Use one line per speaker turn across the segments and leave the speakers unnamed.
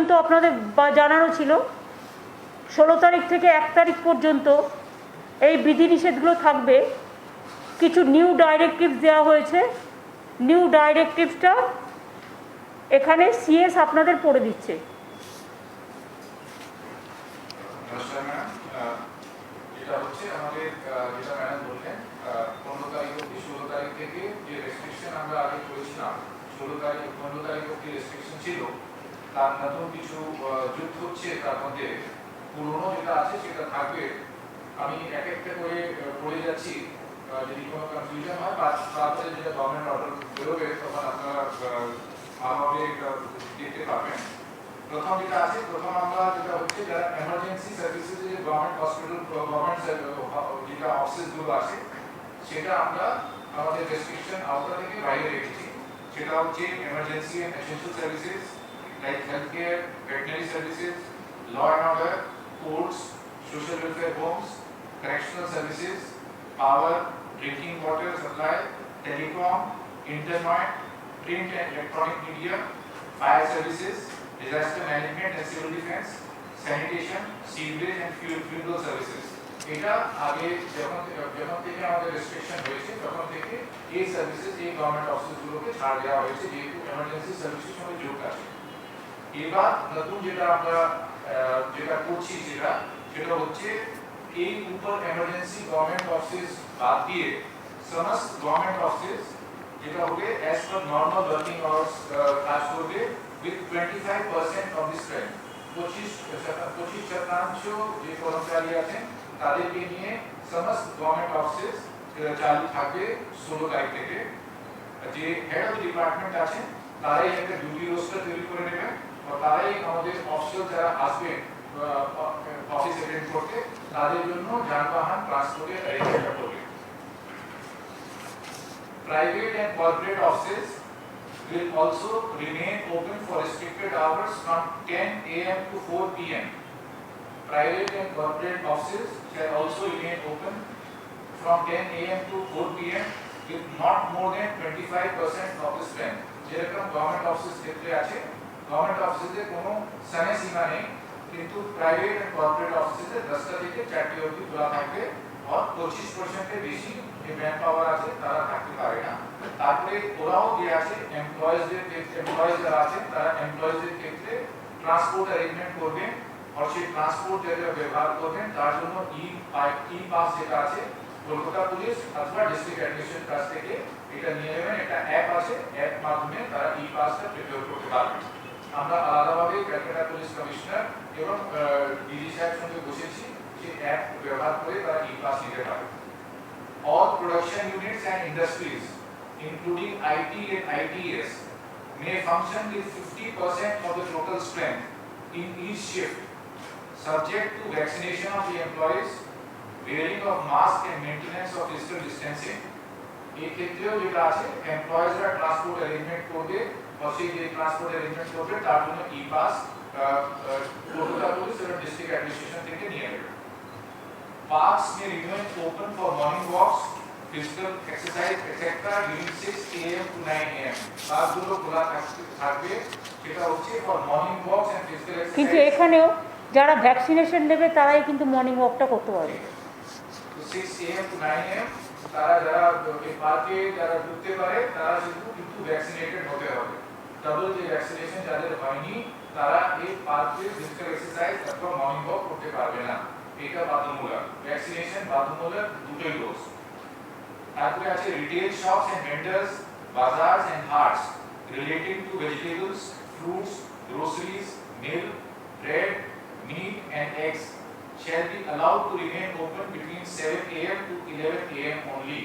পর্যন্ত আপনাদের জানানো ছিল 16 তারিখ থেকে 1 তারিখ পর্যন্ত এই বিধিনিষেধগুলো থাকবে। কিছু নিউ ডাইরেক্টিভস দেওয়া হয়েছে। নিউ ডাইরেক্টিভসটা এখানে সিএস আপনাদের পড়ে দিচ্ছে।
যেটা হচ্ছে আমাদের যেটা ম্যাডাম বললেন 15 তারিখ অবধি 16 তারিখ থেকে যে রেস্ট্রিকশন আমরা আগে করেছিলাম 15 তারিখ অবধি রেস্ট্রিকশন ছিল, তার নতুন কিছু যুক্ত হচ্ছে। তার মধ্যে পুরনো যেটা আছে সেটা থাকবে। আমি এক একটা করে পড়ে যাচ্ছি, যদি কোনো কনফিউশন হয় তারপরে যেটা গভর্নমেন্ট অর্ডার বেরোবে তখন আপনারা ভালোভাবে দেখতে পাবেন। প্রথম যেটা আছে, প্রথম আমরা যেটা হচ্ছে যারা এমার্জেন্সি সার্ভিসেস যে গভর্নমেন্ট হসপিটাল গভর্নমেন্ট যেটা অফিসগুলো আছে সেটা আমরা আমাদের রেস্ট্রিকশন আওতা থেকে বাইরে রেখেছি। সেটা হচ্ছে emergency and essential services like health care, veterinary services, law and order, courts, social welfare homes, correctional services, power, drinking water supply, telecom, internet, print and electronic media, fire services, disaster management and civil defense, sanitation, sewerage and fuel services. এটা আগে যখন থেকে আমাদের restriction হয়েছে তখন থেকে এই services এই গভর্নমেন্ট অফিসগুলোকে ছাড় দেওয়া হয়েছে যেহেতু এমার্জেন্সি সার্ভিসের সঙ্গে যুক্ত আছে। এবার নতুন যেটা আমরা যেটা করছি সেটা হচ্ছে এই উপর এমার্জেন্সি গভর্নমেন্ট অফিস বাদ দিয়ে সমস্ত গভর্নমেন্ট অফিস যেটা হবে as per normal working hours কাজ করবে উইথ 25% অফ দি স্ট্রেংথ। 25% যে কর্মচারী আছেন তাদেরকে নিয়ে সমস্ত গভর্নমেন্ট অফিস চালু থাকবে 16 তারিখ থেকে। যে হেড অফ ডিপার্টমেন্ট আছেন তারাই একটা ডিউটি রোস্টার তৈরি করে নেবেন আর তারাই আমাদের অফিসিয়াল যারা আসবেন অফিস অ্যাটেন্ড করতে তাদের জন্য যানবাহন ট্রান্সপোর্টের অ্যারেঞ্জমেন্ট করবে। Private and corporate offices will also remain open for restricted hours from 10 a.m. to 4 p.m. Private and corporate offices shall also remain open from 10 a.m. to 4 p.m. with not more than 25% of the strength. যেরকম government office ক্ষেত্রে আছে, government অফিসে কোনো সময় সীমা নেই, কিন্তু private and corporate অফিসে 10টা থেকে 4টে অবধি খোলা থাকবে আর 25% বেশি যে ম্যান পাওয়ার আছে তারা থাকতে পারে না। তারপরে ওরাও যে আছে এমপ্লয়িজ যারা আছেন তারা এমপ্লয়িজদের ক্ষেত্রে ট্রান্সপোর্ট অ্যারেঞ্জমেন্ট করবেন আর সেই ট্রান্সপোর্ট যেটা ব্যবহার করবেন তার জন্য ই পাস যেটা আছে কলকাতা পুলিশ অথবা ডিস্ট্রিক্ট অ্যাডমিনিস্ট্রেশন কাছ থেকে এটা নিয়ে নেবেন। একটা অ্যাপ আছে, অ্যাপ মাধ্যমে তারা ই পাসটা প্রিপেয়ার করতে পারবেন। আমরা আলাদাভাবে ক্যালকাটা পুলিশ কমিশনার এবং ডিজি সাহেবের সঙ্গে বসেছি যে অ্যাপ ব্যবহার করে তারা ই পাস নিতে পারে। All production units and industries including IT and ITS may function with 50% of the total strength in each shift subject to vaccination of the employees, wearing of mask and maintenance of physical distancing. এই ক্ষেত্রেও যেটা আছে এমপ্লয়িজরা transport arrangement করবে আর সেই যে transport arrangement করবে তার জন্য ই পাস কলকাতা পুলিশ এবং ডিস্ট্রিক্ট অ্যাডমিনিস্ট্রেশন থেকে নিয়ে নেবে। Parks may remain open for morning walks, physical exercise, etc. during 6 a.m. to 9 a.m. পার্কগুলো খোলা থাকবে, সেটা হচ্ছে for morning walks and physical exercise.
কিন্তু এখানেও যারা ভ্যাকসিনেশন নেবে তারাই কিন্তু মর্নিং ওয়াকটা করতে পারবে।
6 a.m. to 9 a.m. তারা যারা এই পার্কে যারা ঢুকতে পারে তারা কিন্তু ভ্যাকসিনেটেড হতে হবে। ডাবল যে ভ্যাকসিনেশন যাদের হয়নি তারা এই পার্কে ফিজিক্যাল এক্সারসাইজ অথবা মর্নিং ওয়াক করতে পারবে না। এটা বাধ্যতামূলক, ভ্যাকসিনেশন বাধ্যতামূলক দুটোই ডোজ। তারপরে আছে retail shops and vendors, bazaars and haats relating to vegetables, fruits, groceries, milk, bread, meat and eggs shall be allowed to remain open between 7 a.m. to 11 a.m. only.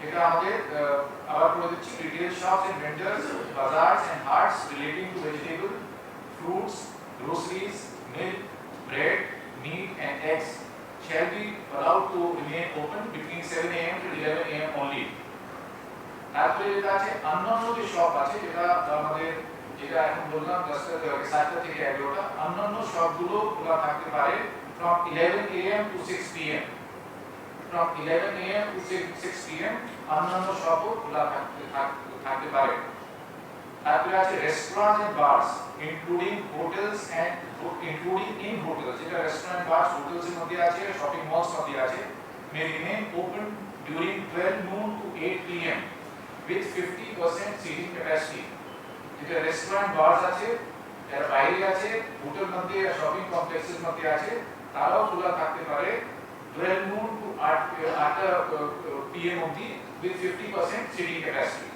এটা আমাদের আবার বলে দিচ্ছি retail shops and vendors, bazaars and haats relating to vegetable, fruits, groceries, milk, bread, meat and eggs shall be allowed to remain open between 7 a.m. to 11 a.m. only. তারপরে যেটা আছে অন্যান্য যে শপ আছে যেটা আমাদের যেটা এখন বললাম 10টা থেকে 7টা থেকে 11টা, অন্যান্য শপগুলো খোলা থাকতে পারে from 11 a.m. to 6 p.m. from 11 a.m. to 6 p.m. অন্যান্য শপও খোলা থাকতে পারে। তারপরে আছে restaurant and bars including hotels and including in hotels, যেটা রেস্টুরেন্ট বার্স হোটেলস এর মধ্যে আছে, শপিং মলস মধ্যে আছে, may remain open during 12 noon to 8 pm with 50% seating capacity। যেটা রেস্টুরেন্ট বার্স আছে, যারা বাইরে আছে, হোটেল মধ্যে শপিং কমপ্লেক্সের মধ্যে আছে, তারাও খোলা থাকতে পারে 12 noon to 8 pm অবধি with 50% seating capacity।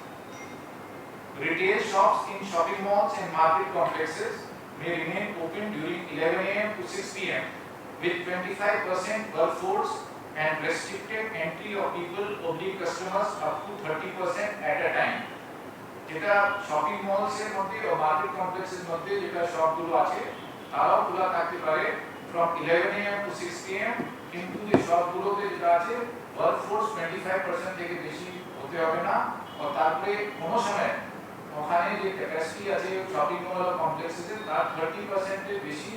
Retail shops in shopping malls and market complexes may remain open during 11 am to 6 pm with 25% workforce and restricted entry of people oblique customers up to 30% at a time। যেটা shopping malls এর মধ্যে ও market কমপ্লেক্সের মধ্যে যেটা শপগুলো আছে তারাও খোলা থাকতে পারে from 11 am to 6 pm, কিন্তু যে শপগুলোতে যেটা আছে ওয়ার্কফোর্স 25% থেকে বেশি হতে হবে না, ও তারপরে কোনো সময় ওখানে যে ক্যাপাসিটি আছে শপিং মল ও কমপ্লেক্সে তার 30% এর বেশি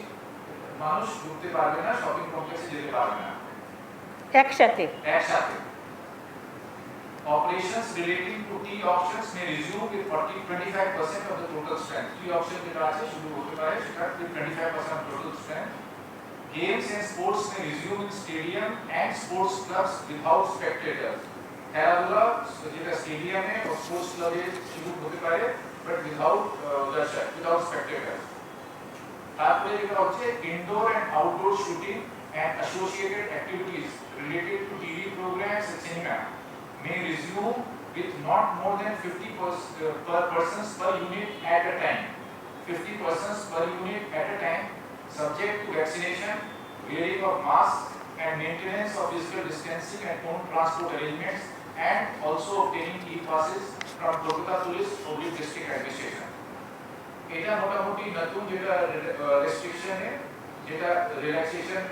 মানুষ ঢুকতে পারবে না, শপিং কমপ্লেক্সে যেতে পারবে না
একসাথে।
Operations relating to tea auctions may resume with 25% of the total strength। tea auction যেটা আছে শুরু হতে পারে সেটা with 25% of total strength। Games and sports may resume in stadium and sports clubs without spectators। খেলাধুলা যেটা স্টেডিয়ামে ও স্পোর্টস ক্লাবে শুরু হতে পারে বাট without spectators। তারপরে যেটা হচ্ছে indoor and outdoor shooting and associated activities related to TV programs and cinema may resume with not more than 50 persons per unit at a time। 50 persons per unit at a time, subject to vaccination, wearing of masks and maintenance of physical distancing and own transport arrangements, and also obtaining e-passes from Kolkata Police or district administration। এটা মোটামুটি নতুন যেটা রেস্ট্রিকশনে যেটা relaxation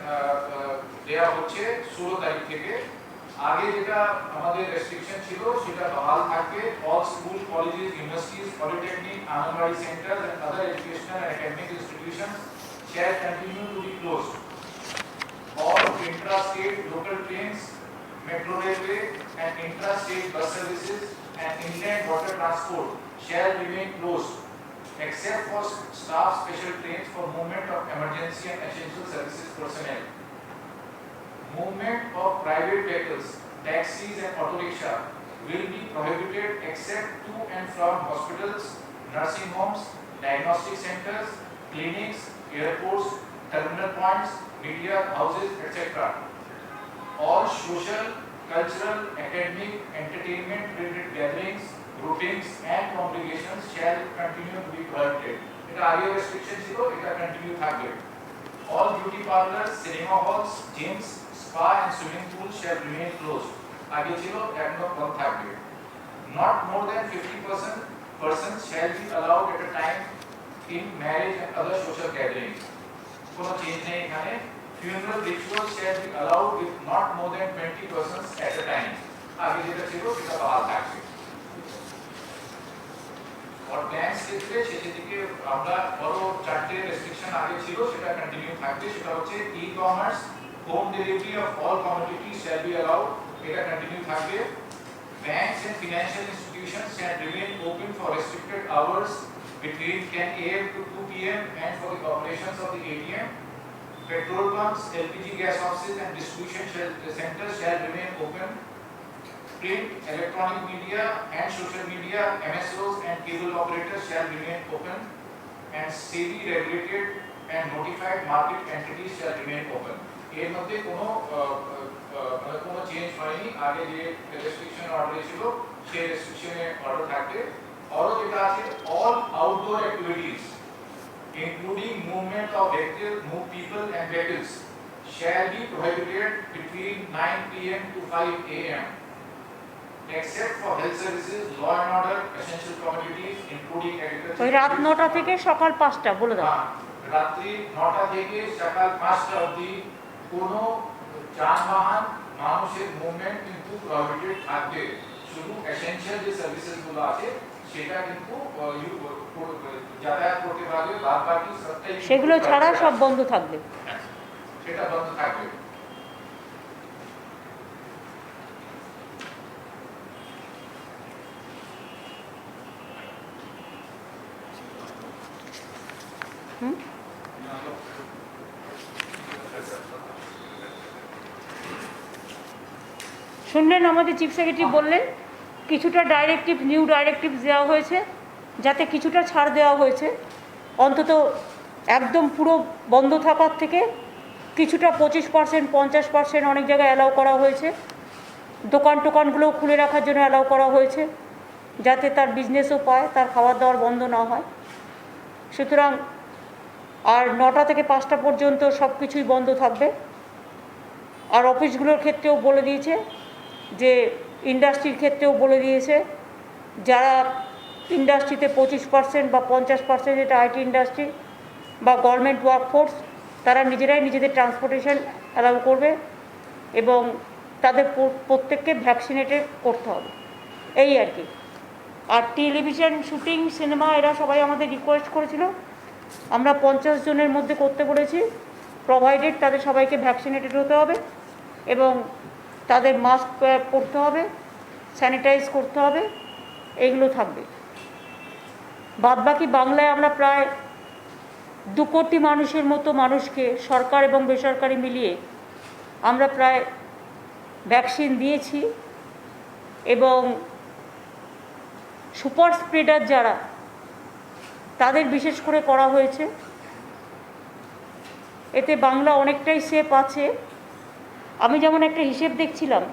দেয়া হচ্ছে 16 তারিখ থেকে। আগে যেটা আমাদের রেস্ট্রিকশন ছিল সেটা বহাল থাকবে। All school, colleges, universities, polytechnic, anganwadi centres and other educational and academic institutions shall continue to be closed। All intra-state local trains, metro railway and intra-state bus services and inland water transport shall remain closed except for staff special trains for movement of emergency and essential services personnel। Movement of private vehicles, taxis and auto rickshaw will be prohibited except to and from hospitals, nursing homes, diagnostic centers, clinics, airports, terminal points, media houses, etc. All social, cultural, academic, entertainment related gatherings, groupings and congregations shall continue to be prohibited। এটা আগে restriction ছিল, এটা continue থাকবে। All beauty parlors, cinema halls, gyms, spa and swimming pools shall remain closed। আগে ছিল, এখনো বন্ধ থাকবে। Not more than 50% persons shall be allowed at a time in marriage and other social gatherings। কোনো change নেই এখানে। Funeral rituals shall be allowed with not more than 20 persons at a time। আগে যেটা ছিল সেটা বহাল থাকবে। और প্ল্যান্স ক্ষেত্রে সেদিকে আমরা বড় চারটে রেস্ট্রিকশন আগে ছিল সেটা কন্টিনিউ থাকবে। সেটা হচ্ছে e-commerce, home delivery of all commodities shall be allowed, এটা কন্টিনিউ থাকবে। Banks and financial institutions shall remain open for restricted hours between 10 am to 2 pm and for the operations of the ATM। Petrol pumps, LPG gas offices and distribution centers shall remain open। Print, electronic media and social media, MSOs and cable operators shall remain open, and SEBI regulated and notified market entities shall remain open। এর মধ্যে কোনো change হয়নি। আগে যে restriction order ছিল সেই রেস্ট্রিকশনে order থাকবে। আরো যেটা আছে all outdoor activities including movement of people and vehicles shall be prohibited between 9 pm to 5 am except for health services, law and order, essential commodities including agriculture।
ওই রাত 9টা থেকে সকাল 5টা বলে দাও।
রাত্রি 9টা থেকে সকাল 5টা অবধি কোনো যানবাহন মানুষের মুভমেন্ট কিন্তু প্রহিবিটেড থাকবে। শুধু এসেনশিয়াল যে সার্ভিসেস গুলো আছে সেটা কিন্তু যাতায়াত করতে পারবে, বাদ বাকি সবটাই
সেগুলো ছাড়া সব বন্ধ থাকবে।
সেটা বন্ধ থাকবে।
শুনলেন আমাদের চিফ সেক্রেটারি বললেন কিছুটা নিউ ডাইরেক্টিভ দেওয়া হয়েছে, যাতে কিছুটা ছাড় দেওয়া হয়েছে, অন্তত একদম পুরো বন্ধ থাকার থেকে কিছুটা 25%, 50% অনেক জায়গায় অ্যালাউ করা হয়েছে। দোকানগুলোও খুলে রাখার জন্য অ্যালাউ করা হয়েছে, যাতে তার বিজনেসও পায়, তার খাবার দাবার বন্ধ না হয়। সুতরাং আর 9টা থেকে 5টা পর্যন্ত সব কিছুই বন্ধ থাকবে। আর অফিসগুলোর ক্ষেত্রেও বলে দিয়েছে, যে ইন্ডাস্ট্রির ক্ষেত্রেও বলে দিয়েছে, যারা ইন্ডাস্ট্রিতে 25% বা 50%, যেটা আইটি ইন্ডাস্ট্রি বা গভর্নমেন্ট ওয়ার্কফোর্স, তারা নিজেরাই নিজেদের ট্রান্সপোর্টেশন অ্যালাউ করবে এবং তাদের প্রত্যেককে ভ্যাকসিনেটেড করতে হবে, এই আর কি। আর টেলিভিশন শুটিং, সিনেমা, এরা সবাই আমাদের রিকোয়েস্ট করেছিল, আমরা 50 জনের মধ্যে করতে বলেছি, প্রোভাইডেড তাদের সবাইকে ভ্যাকসিনেটেড হতে হবে এবং তাদের মাস্ক পরতে হবে, স্যানিটাইজ করতে হবে, এইগুলো থাকবে। বাদবাকি বাংলায় আমরা প্রায় 2 কোটি মানুষের মতো মানুষকে, সরকার এবং বেসরকারি মিলিয়ে আমরা প্রায় ভ্যাকসিন দিয়েছি এবং সুপার স্প্রেডার যারা, তাদের বিশেষ করে করা হয়েছে। এতে বাংলা অনেকটাই সেফ আছে। আমি যেমন একটা হিসেব দেখছিলাম,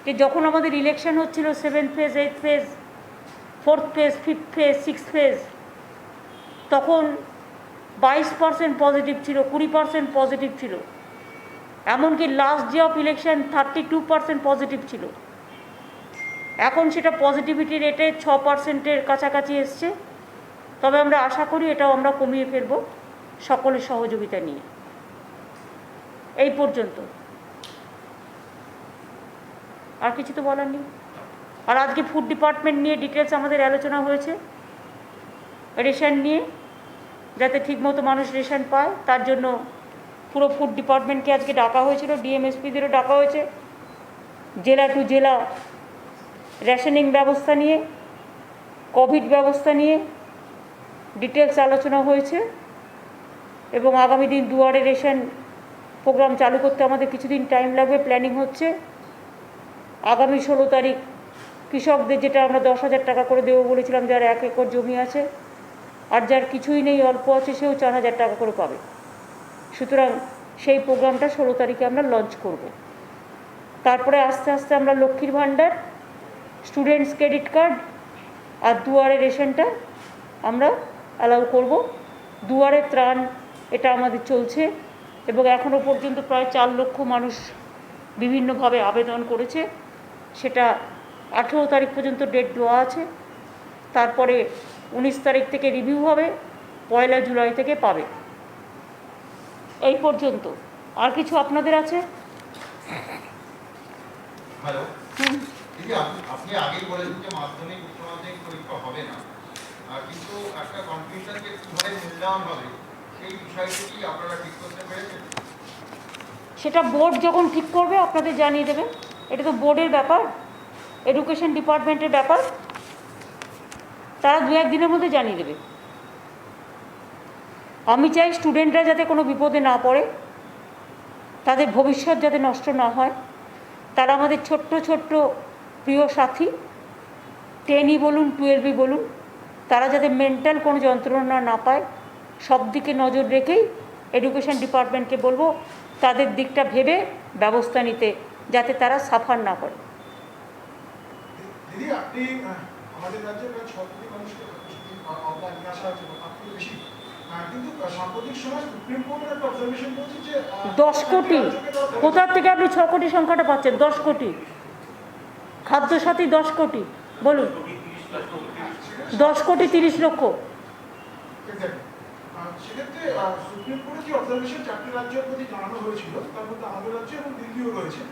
যে যখন আমাদের ইলেকশন হচ্ছিল 7th phase, 8th phase, 4th phase, 5th phase, 6th phase, তখন 22% পজিটিভ ছিল, 20% পজিটিভ ছিল, এমনকি last day of election 32% positive ছিল। এখন সেটা পজিটিভিটি রেটে 6%-এর কাছাকাছি এসছে। তবে আমরা আশা করি এটাও আমরা কমিয়ে ফেলব সকলের সহযোগিতা নিয়ে। এই পর্যন্ত, আর কিছু তো বলার নেই। আর আজকে ফুড ডিপার্টমেন্ট নিয়ে ডিটেলস আমাদের আলোচনা হয়েছে, রেশন নিয়ে, যাতে ঠিকমতো মানুষ রেশন পায়, তার জন্য পুরো ফুড ডিপার্টমেন্টকে আজকে ডাকা হয়েছিল, ডিএমএসপিদেরও ডাকা হয়েছে। জেলা টু জেলা রেশনিং ব্যবস্থা নিয়ে, কোভিড ব্যবস্থা নিয়ে ডিটেলস আলোচনা হয়েছে এবং আগামী দিন দুয়ারে রেশন প্রোগ্রাম চালু করতে আমাদের কিছুদিন টাইম লাগবে, প্ল্যানিং হচ্ছে। আগামী 16 তারিখ কৃষকদের, যেটা আমরা 10,000 টাকা করে দেবো বলেছিলাম, যার 1 একর জমি আছে আর যার কিছুই নেই, অল্প আছে, সেও 4,000 টাকা করে পাবে। সুতরাং সেই প্রোগ্রামটা 16 তারিখে আমরা লঞ্চ করব। তারপরে আস্তে আস্তে আমরা লক্ষ্মীর ভাণ্ডার, স্টুডেন্টস ক্রেডিট কার্ড আর দুয়ারে রেশনটা আমরা অ্যালাউ করব। দুয়ারে ত্রাণ, এটা আমাদের চলছে এবং এখনও পর্যন্ত প্রায় 4 লক্ষ মানুষ বিভিন্নভাবে আবেদন করেছে। সেটা 18 তারিখ পর্যন্ত ডেট দেওয়া আছে। তারপরে 19 তারিখ থেকে রিভিউ হবে, 1 জুলাই থেকে পাবে। এই পর্যন্ত। আর কিছু আপনাদের আছে?
হ্যালো, দিদি, আপনি আগেই বলেছেন যে মাধ্যমিক উচ্চ মাধ্যমিক পরীক্ষা হবে না, কিন্তু একটা কনফিউশন যে কিভাবে মূল্যায়ন হবে সেই বিষয়টি কি আপনারা ঠিক করতে পেরেছেন?
সেটা বোর্ড যখন ঠিক করবে আপনাদের জানিয়ে দেবে। এটা তো বোর্ডের ব্যাপার, এডুকেশন ডিপার্টমেন্টের ব্যাপার, তারা 2-1 দিনের মধ্যে জানিয়ে দেবে। আমি চাই স্টুডেন্টরা যাতে কোনো বিপদে না পড়ে, তাদের ভবিষ্যৎ যাতে নষ্ট না হয়। তারা আমাদের ছোট্ট ছোট্ট প্রিয় সাথী, 10ই বলুন, 12ই বলুন, তারা যাতে মেন্টাল কোনো যন্ত্রণা না পায়, সব দিকে নজর রেখেই এডুকেশন ডিপার্টমেন্টকে বলবো তাদের দিকটা ভেবে ব্যবস্থা নিতে, যাতে তারা সাফার না করে।
দিদি, আপনি আমাদের রাজ্যে প্রায় 6 কোটি মানুষকে অবদান নিয়ে আসা হয়েছে, তার থেকে বেশি, কিন্তু সাম্প্রতিক সময় সুপ্রিম কোর্টের একটা অবজারভেশন বলছে যে
10 কোটি, কোথার থেকে আপনি 6 কোটি সংখ্যাটা পাচ্ছেন? 10 কোটি, খাদ্যসাথী 10 কোটি, বলুন। 10 কোটি 30 লক্ষ।
সেক্ষেত্রে সুপ্রিম কোর্টের যে অবজারভেশন 4টি রাজ্যের প্রতি জানানো হয়েছিল, তার মধ্যে আমাদের রাজ্য এবং দিল্লিও রয়েছে,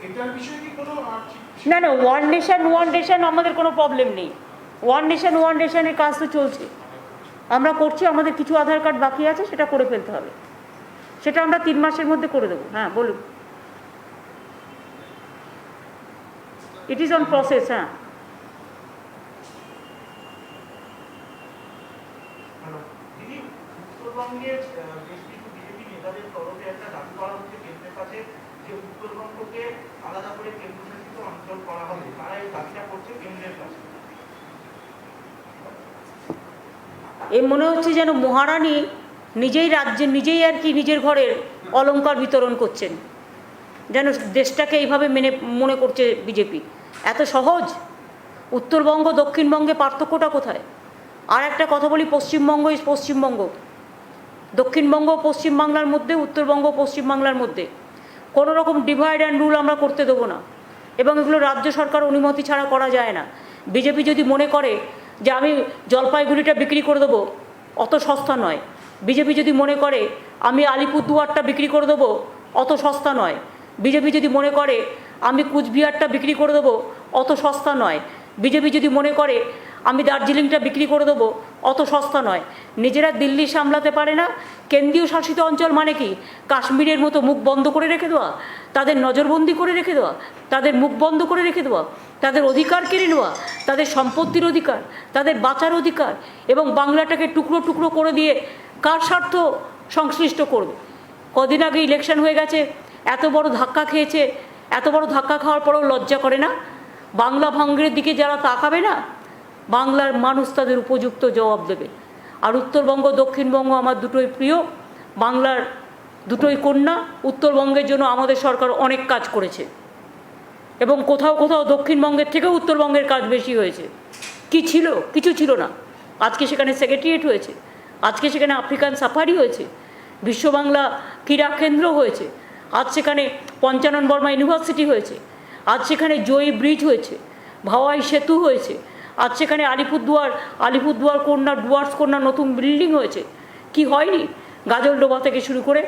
এটার বিষয়ে কি কোনো
না, ওয়ান নেশন আমাদের কোনো প্রবলেম নেই। ওয়ান নেশনের কাজ তো চলছে, আমরা করছি। আমাদের কিছু আধার কার্ড বাকি আছে, সেটা করে ফেলতে হবে, সেটা আমরা 3 মাসের মধ্যে করে দেবো। হ্যাঁ, বলুন। It is on process. হ্যাঁ,
দিদি,
উত্তরবঙ্গের বেশ কিছু বিজেপি নেতাদের তরফে একটা দাবি করা হচ্ছে কেন্দ্রের কাছে যে উত্তরবঙ্গকে আলাদা করে কেন্দ্রশাসিত অঞ্চল করা হবে, তারা এই দাবিটা করছে কেন্দ্রের কাছে।
এ মনে হচ্ছে যেন মহারানী নিজেই রাজ্যে নিজেই আর কি নিজের ঘরের অলংকার বিতরণ করছেন, যেন দেশটাকে এইভাবে মনে করছে বিজেপি। এত সহজ? উত্তরবঙ্গ দক্ষিণবঙ্গে পার্থক্যটা কোথায়? আর একটা কথা বলি, পশ্চিমবঙ্গ ইজ পশ্চিমবঙ্গ, দক্ষিণবঙ্গ পশ্চিমবাংলার মধ্যে, উত্তরবঙ্গ পশ্চিমবাংলার মধ্যে কোনো রকম ডিভাইড অ্যান্ড রুল আমরা করতে দেবো না, এবং এগুলো রাজ্য সরকার অনুমতি ছাড়া করা যায় না। বিজেপি যদি মনে করে যে আমি জলপাইগুড়িটা বিক্রি করে দেবো, অত সস্তা নয়। বিজেপি যদি মনে করে আমি আলিপুরদুয়ারটা বিক্রি করে দেবো, অত সস্তা নয়। বিজেপি যদি মনে করে আমি কুচবিহারটা বিক্রি করে দেবো, অত সস্তা নয়। বিজেপি যদি মনে করে আমি দার্জিলিংটা বিক্রি করে দেবো, অত সস্তা নয়। নিজেরা দিল্লি সামলাতে পারে না, কেন্দ্রীয় শাসিত অঞ্চল মানে কি? কাশ্মীরের মতো মুখ বন্ধ করে রেখে দেওয়া, তাদের নজরবন্দি করে রেখে দেওয়া, তাদের মুখ বন্ধ করে রেখে দেওয়া, তাদের অধিকার কেড়ে নেওয়া, তাদের সম্পত্তির অধিকার, তাদের বাঁচার অধিকার, এবং বাংলাটাকে টুকরো টুকরো করে দিয়ে কার স্বার্থ সংশ্লিষ্ট করবে? কদিন আগে ইলেকশন হয়ে গেছে, এত বড় ধাক্কা খেয়েছে, এত বড় ধাক্কা খাওয়ার পরেও লজ্জা করে না? বাংলা ভাঙড়ের দিকে যারা তাকাবে না, বাংলার মানুষ তাদের উপযুক্ত জবাব দেবে। আর উত্তরবঙ্গ দক্ষিণবঙ্গ আমার দুটোই প্রিয়, বাংলার দুটোই কন্যা। উত্তরবঙ্গের জন্য আমাদের সরকার অনেক কাজ করেছে, এবং কোথাও কোথাও দক্ষিণবঙ্গের থেকেও উত্তরবঙ্গের কাজ বেশি হয়েছে। কি ছিল? কিছু ছিল না। আজকে সেখানে সেক্রেটারিয়েট হয়েছে, আজকে সেখানে আফ্রিকান সাফারি হয়েছে, বিশ্ব বাংলা ক্রীড়া কেন্দ্র হয়েছে, আজ সেখানে পঞ্চানন বর্মা ইউনিভার্সিটি হয়েছে, আজ সেখানে জয়ী ব্রিজ হয়েছে, ভাওয়াই সেতু হয়েছে, আজ সেখানে আলিপুরদুয়ার কন্যা ডুয়ার্স কন্যা নতুন বিল্ডিং হয়েছে। কি হয়নি? গাজলডোবা থেকে শুরু করে,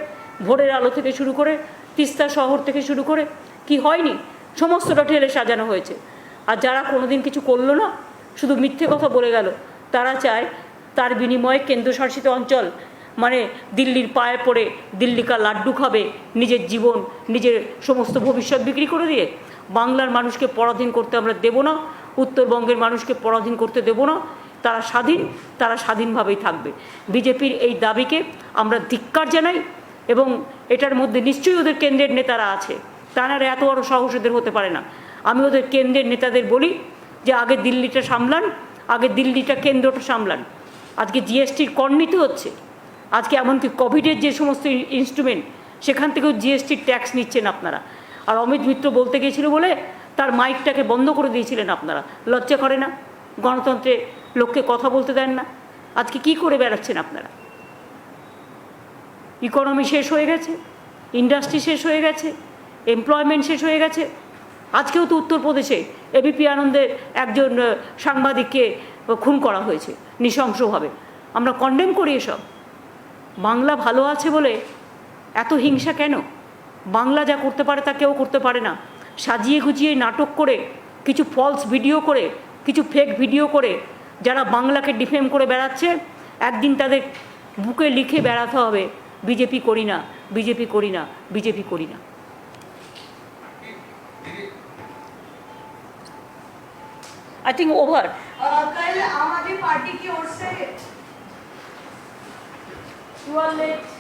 ভোরের আলো থেকে শুরু করে, তিস্তা শহর থেকে শুরু করে, কি হয়নি? সমস্তটা ঠেলে সাজানো হয়েছে। আর যারা কোনোদিন কিছু করলো না, শুধু মিথ্যে কথা বলে গেল, তারা চায় তার বিনিময়ে কেন্দ্রশাসিত অঞ্চল মানে দিল্লির পায়ে পড়ে দিল্লিকা লাড্ডু খাবে, নিজের জীবন, নিজের সমস্ত ভবিষ্যৎ বিক্রি করে দিয়ে। বাংলার মানুষকে পরাধীন করতে আমরা দেব না, উত্তরবঙ্গের মানুষকে পরাধীন করতে দেব না। তারা স্বাধীন, তারা স্বাধীনভাবেই থাকবে। বিজেপির এই দাবিকে আমরা ধিক্কার জানাই, এবং এটার মধ্যে নিশ্চয়ই ওদের কেন্দ্রের নেতারা আছে, তারা এত বড় সাহস এদের হতে পারে না। আমি ওদের কেন্দ্রের নেতাদের বলি যে আগে দিল্লিটা সামলান, আগে দিল্লিটা কেন্দ্রটা সামলান। আজকে জিএসটির কর নিতে হচ্ছে, আজকে এমনকি কোভিডের যে সমস্ত ইনস্ট্রুমেন্ট, সেখান থেকেও জিএসটির ট্যাক্স নিচ্ছেন আপনারা। আর অমিত মিত্র বলতে গিয়েছিল বলে তার মাইকটাকে বন্ধ করে দিয়েছিলেন আপনারা। লজ্জা করে না? গণতন্ত্রে লোককে কথা বলতে দেন না। আজকে কি করে বেড়াচ্ছেন আপনারা? ইকোনমি শেষ হয়ে গেছে, ইন্ডাস্ট্রি শেষ হয়ে গেছে, এমপ্লয়মেন্ট শেষ হয়ে গেছে। আজকেও তো উত্তরপ্রদেশে এবিপি আনন্দের একজন সাংবাদিককে খুন করা হয়েছে নৃশংসভাবে। আমরা কন্ডেম করি এসব। বাংলা ভালো আছে বলে এত হিংসা কেন? বাংলা যা করতে পারে তা কেউ করতে পারে না। সাজিয়ে গুজিয়ে নাটক করে, কিছু ফলস ভিডিও করে, কিছু ফেক ভিডিও করে যারা বাংলাকে ডিফেম করে বেড়াচ্ছে, একদিন তাদের বুকে লিখে বেড়াতে হবে বিজেপি করি না, বিজেপি করি না, বিজেপি করি না। I think over.
कल आम आदमी पार्टी की ओर से
You are late.